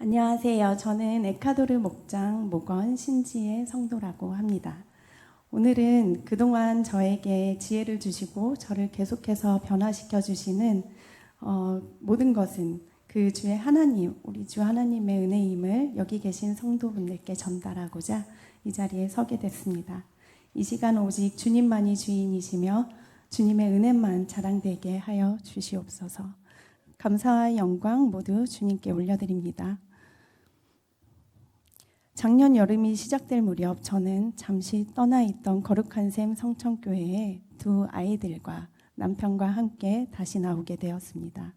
안녕하세요. 저는 에콰도르 목장 목원 신지의 성도라고 합니다. 오늘은 그동안 저에게 지혜를 주시고 저를 계속해서 변화시켜 주시는 모든 것은 그 주의 하나님, 우리 주 하나님의 은혜임을 여기 계신 성도분들께 전달하고자 이 자리에 서게 됐습니다. 이 시간 오직 주님만이 주인이시며 주님의 은혜만 자랑되게 하여 주시옵소서. 감사와 영광 모두 주님께 올려드립니다. 작년 여름이 시작될 무렵 저는 잠시 떠나 있던 거룩한 샘 성천교회에 두 아이들과 남편과 함께 다시 나오게 되었습니다.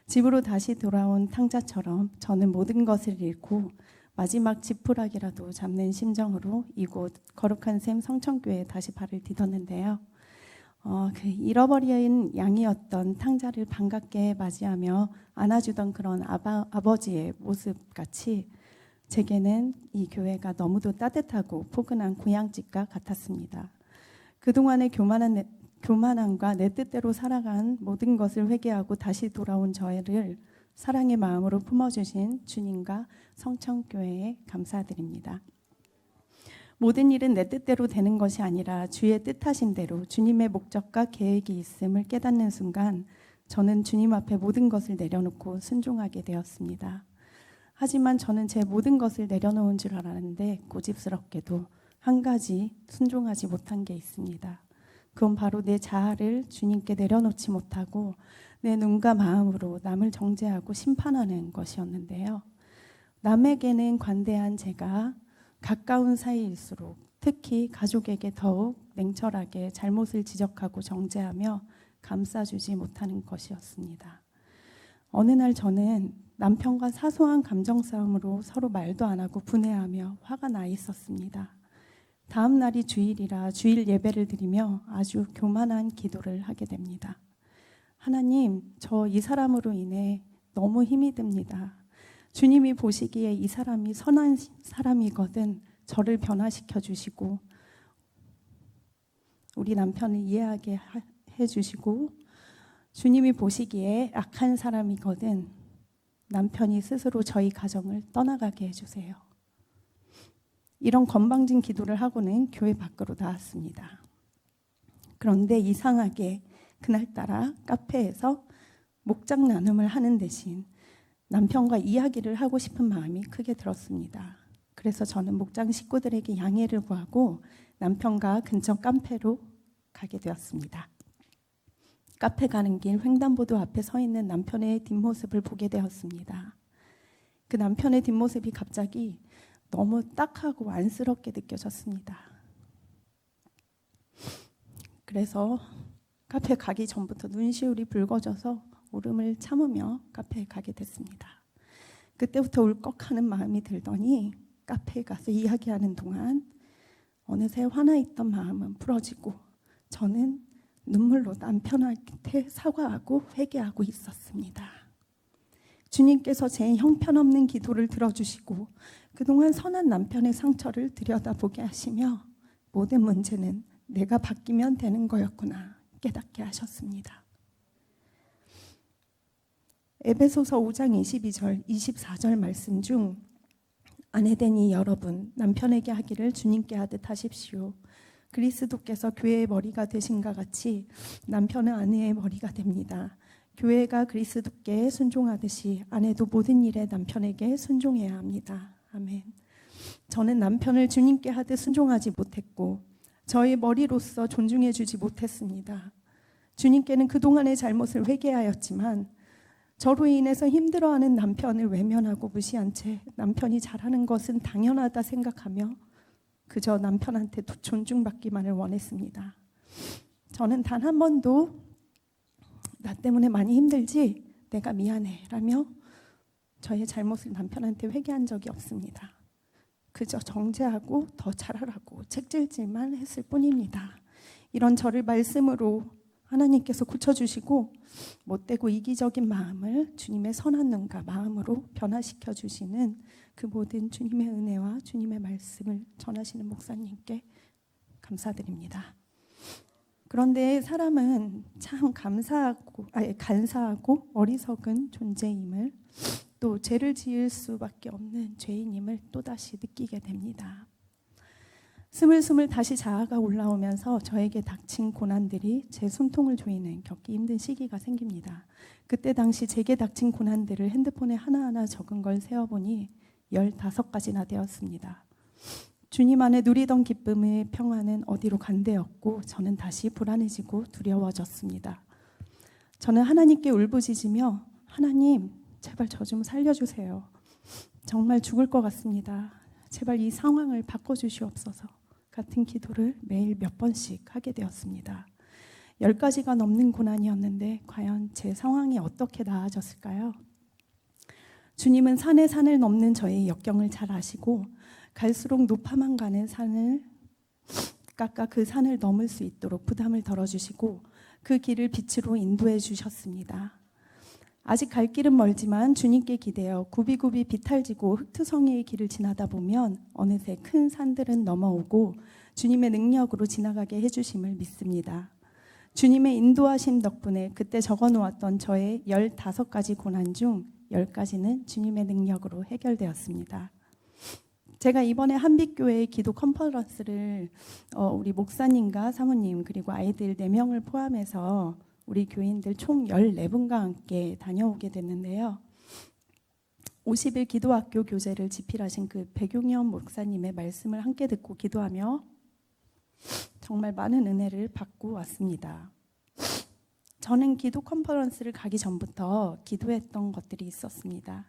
집으로 다시 돌아온 탕자처럼 저는 모든 것을 잃고 마지막 지푸라기라도 잡는 심정으로 이곳 거룩한 샘 성천교회에 다시 발을 디뎠는데요. 그 잃어버린 양이었던 탕자를 반갑게 맞이하며 안아주던 그런 아버지의 모습같이 제게는 이 교회가 너무도 따뜻하고 포근한 고향집과 같았습니다. 그동안의 교만함과 내 뜻대로 살아간 모든 것을 회개하고 다시 돌아온 저를 사랑의 마음으로 품어주신 주님과 성천교회에 감사드립니다. 모든 일은 내 뜻대로 되는 것이 아니라 주의 뜻하신 대로 주님의 목적과 계획이 있음을 깨닫는 순간 저는 주님 앞에 모든 것을 내려놓고 순종하게 되었습니다. 하지만 저는 제 모든 것을 내려놓은 줄 알았는데 고집스럽게도 한 가지 순종하지 못한 게 있습니다. 그건 바로 내 자아를 주님께 내려놓지 못하고 내 눈과 마음으로 남을 정죄하고 심판하는 것이었는데요. 남에게는 관대한 제가 가까운 사이일수록 특히 가족에게 더욱 냉철하게 잘못을 지적하고 정죄하며 감싸주지 못하는 것이었습니다. 어느 날 저는 남편과 사소한 감정 싸움으로 서로 말도 안 하고 분해하며 화가 나 있었습니다. 다음 날이 주일이라 주일 예배를 드리며 아주 교만한 기도를 하게 됩니다. 하나님, 저 이 사람으로 인해 너무 힘이 듭니다. 주님이 보시기에 이 사람이 선한 사람이거든 저를 변화시켜 주시고 우리 남편을 이해하게 해주시고 주님이 보시기에 악한 사람이거든 남편이 스스로 저희 가정을 떠나가게 해주세요. 이런 건방진 기도를 하고는 교회 밖으로 나왔습니다. 그런데 이상하게 그날따라 카페에서 목장 나눔을 하는 대신 남편과 이야기를 하고 싶은 마음이 크게 들었습니다. 그래서 저는 목장 식구들에게 양해를 구하고 남편과 근처 카페로 가게 되었습니다. 카페 가는 길 횡단보도 앞에 서 있는 남편의 뒷모습을 보게 되었습니다. 그 남편의 뒷모습이 갑자기 너무 딱하고 안쓰럽게 느껴졌습니다. 그래서 카페 가기 전부터 눈시울이 붉어져서 울음을 참으며 카페에 가게 됐습니다. 그때부터 울컥하는 마음이 들더니 카페에 가서 이야기하는 동안 어느새 화나 있던 마음은 풀어지고 저는 눈물로 남편한테 사과하고 회개하고 있었습니다. 주님께서 제 형편없는 기도를 들어주시고 그동안 선한 남편의 상처를 들여다보게 하시며 모든 문제는 내가 바뀌면 되는 거였구나 깨닫게 하셨습니다. 에베소서 5장 22절, 24절 말씀 중 아내되니 여러분 남편에게 하기를 주님께 하듯 하십시오. 그리스도께서 교회의 머리가 되신가 같이 남편은 아내의 머리가 됩니다. 교회가 그리스도께 순종하듯이 아내도 모든 일에 남편에게 순종해야 합니다. 아멘. 저는 남편을 주님께 하듯 순종하지 못했고 저의 머리로서 존중해 주지 못했습니다. 주님께는 그동안의 잘못을 회개하였지만 저로 인해서 힘들어하는 남편을 외면하고 무시한 채 남편이 잘하는 것은 당연하다 생각하며 그저 남편한테 존중받기만을 원했습니다. 저는 단 한 번도 나 때문에 많이 힘들지? 내가 미안해 라며 저의 잘못을 남편한테 회개한 적이 없습니다. 그저 정죄하고 더 잘하라고 책질질만 했을 뿐입니다. 이런 저를 말씀으로 하나님께서 고쳐주시고 못되고 이기적인 마음을 주님의 선한 눈과 마음으로 변화시켜 주시는 그 모든 주님의 은혜와 주님의 말씀을 전하시는 목사님께 감사드립니다. 그런데 사람은 참 간사하고 어리석은 존재임을 또 죄를 지을 수밖에 없는 죄인임을 또다시 느끼게 됩니다. 스물스물 다시 자아가 올라오면서 저에게 닥친 고난들이 제 숨통을 조이는 겪기 힘든 시기가 생깁니다. 그때 당시 제게 닥친 고난들을 핸드폰에 하나하나 적은 걸 세어보니 15가지나 되었습니다. 주님 안에 누리던 기쁨의 평안은 어디로 간데였고 저는 다시 불안해지고 두려워졌습니다. 저는 하나님께 울부짖으며 하나님 제발 저 좀 살려주세요. 정말 죽을 것 같습니다. 제발 이 상황을 바꿔주시옵소서 같은 기도를 매일 몇 번씩 하게 되었습니다. 10가지가 넘는 고난이었는데 과연 제 상황이 어떻게 나아졌을까요? 주님은 산에 산을 넘는 저의 역경을 잘 아시고 갈수록 높아만 가는 산을 깎아 그 산을 넘을 수 있도록 부담을 덜어주시고 그 길을 빛으로 인도해 주셨습니다. 아직 갈 길은 멀지만 주님께 기대어 굽이굽이 비탈지고 흙투성이의 길을 지나다 보면 어느새 큰 산들은 넘어오고 주님의 능력으로 지나가게 해주심을 믿습니다. 주님의 인도하심 덕분에 그때 적어놓았던 저의 15가지 고난 중 10가지는 주님의 능력으로 해결되었습니다. 제가 이번에 한빛교회 기도 컨퍼런스를 우리 목사님과 사모님 그리고 아이들 4명을 포함해서 우리 교인들 총 14분과 함께 다녀오게 됐는데요. 50일 기도학교 교재를 집필하신 그 백용현 목사님의 말씀을 함께 듣고 기도하며 정말 많은 은혜를 받고 왔습니다. 저는 기도 컨퍼런스를 가기 전부터 기도했던 것들이 있었습니다.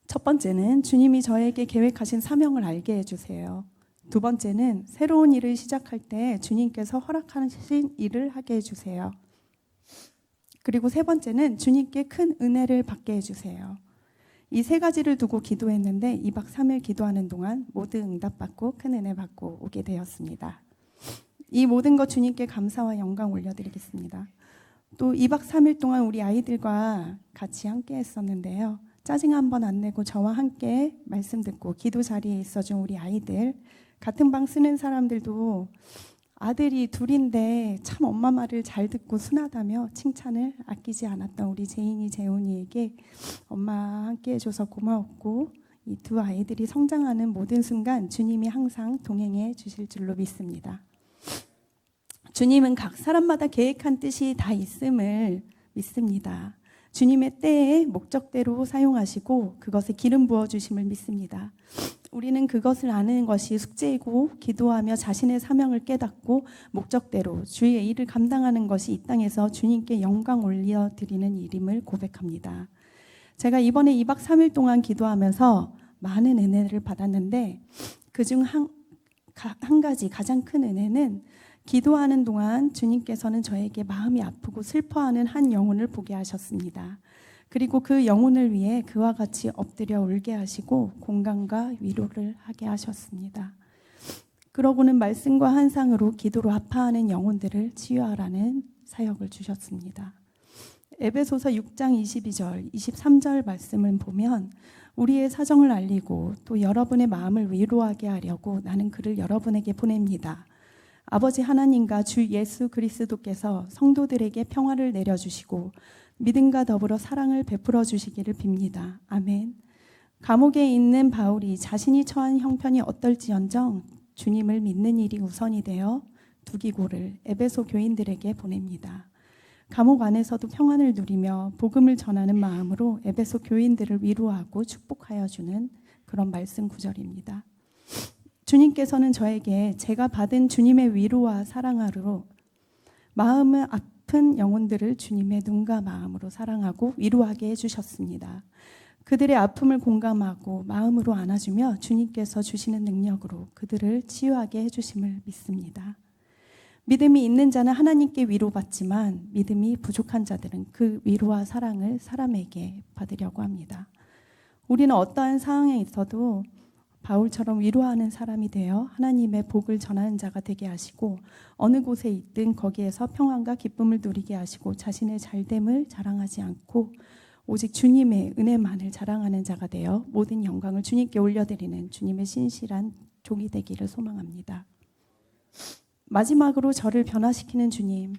첫 번째는 주님이 저에게 계획하신 사명을 알게 해주세요. 두 번째는 새로운 일을 시작할 때 주님께서 허락하신 일을 하게 해주세요. 그리고 세 번째는 주님께 큰 은혜를 받게 해주세요. 이 3가지를 두고 기도했는데 2박 3일 기도하는 동안 모두 응답받고 큰 은혜 받고 오게 되었습니다. 이 모든 것 주님께 감사와 영광 올려드리겠습니다. 또 2박 3일 동안 우리 아이들과 같이 함께 했었는데요. 짜증 한 번 안 내고 저와 함께 말씀 듣고 기도 자리에 있어준 우리 아이들, 같은 방 쓰는 사람들도 아들이 둘인데 참 엄마 말을 잘 듣고 순하다며 칭찬을 아끼지 않았던 우리 제인이 재훈이에게 엄마 함께 해줘서 고마웠고 이 두 아이들이 성장하는 모든 순간 주님이 항상 동행해 주실 줄로 믿습니다. 주님은 각 사람마다 계획한 뜻이 다 있음을 믿습니다. 주님의 때에 목적대로 사용하시고 그것에 기름 부어주심을 믿습니다. 우리는 그것을 아는 것이 숙제이고 기도하며 자신의 사명을 깨닫고 목적대로 주의 일을 감당하는 것이 이 땅에서 주님께 영광 올려드리는 일임을 고백합니다. 제가 이번에 2박 3일 동안 기도하면서 많은 은혜를 받았는데 그중 한 가지 가장 큰 은혜는 기도하는 동안 주님께서는 저에게 마음이 아프고 슬퍼하는 한 영혼을 보게 하셨습니다. 그리고 그 영혼을 위해 그와 같이 엎드려 울게 하시고 공감과 위로를 하게 하셨습니다. 그러고는 말씀과 환상으로 기도로 아파하는 영혼들을 치유하라는 사역을 주셨습니다. 에베소서 6장 22절, 23절 말씀을 보면 우리의 사정을 알리고 또 여러분의 마음을 위로하게 하려고 나는 그를 여러분에게 보냅니다. 아버지 하나님과 주 예수 그리스도께서 성도들에게 평화를 내려주시고 믿음과 더불어 사랑을 베풀어 주시기를 빕니다. 아멘. 감옥에 있는 바울이 자신이 처한 형편이 어떨지언정 주님을 믿는 일이 우선이 되어 두기고를 에베소 교인들에게 보냅니다. 감옥 안에서도 평안을 누리며 복음을 전하는 마음으로 에베소 교인들을 위로하고 축복하여 주는 그런 말씀 구절입니다. 주님께서는 저에게 제가 받은 주님의 위로와 사랑으로 마음은 아픈 영혼들을 주님의 눈과 마음으로 사랑하고 위로하게 해주셨습니다. 그들의 아픔을 공감하고 마음으로 안아주며 주님께서 주시는 능력으로 그들을 치유하게 해주심을 믿습니다. 믿음이 있는 자는 하나님께 위로받지만 믿음이 부족한 자들은 그 위로와 사랑을 사람에게 받으려고 합니다. 우리는 어떠한 상황에 있어도 바울처럼 위로하는 사람이 되어 하나님의 복을 전하는 자가 되게 하시고 어느 곳에 있든 거기에서 평안과 기쁨을 누리게 하시고 자신의 잘됨을 자랑하지 않고 오직 주님의 은혜만을 자랑하는 자가 되어 모든 영광을 주님께 올려드리는 주님의 신실한 종이 되기를 소망합니다. 마지막으로 저를 변화시키는 주님,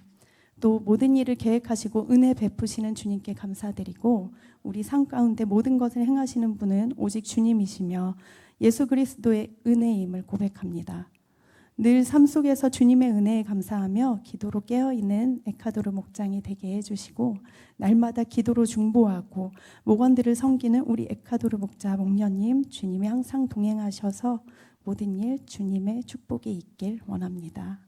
또 모든 일을 계획하시고 은혜 베푸시는 주님께 감사드리고, 우리 삶 가운데 모든 것을 행하시는 분은 오직 주님이시며 예수 그리스도의 은혜임을 고백합니다. 늘 삶 속에서 주님의 은혜에 감사하며 기도로 깨어있는 에카도르 목장이 되게 해주시고, 날마다 기도로 중보하고 목원들을 섬기는 우리 에카도르 목자 목녀님, 주님이 항상 동행하셔서 모든 일 주님의 축복이 있길 원합니다.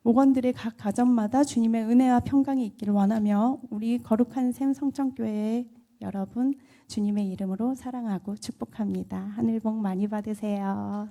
목원들의 각 가정마다 주님의 은혜와 평강이 있기를 원하며, 우리 거룩한 샘 성천교회의 여러분 주님의 이름으로 사랑하고 축복합니다. 하늘 복 많이 받으세요.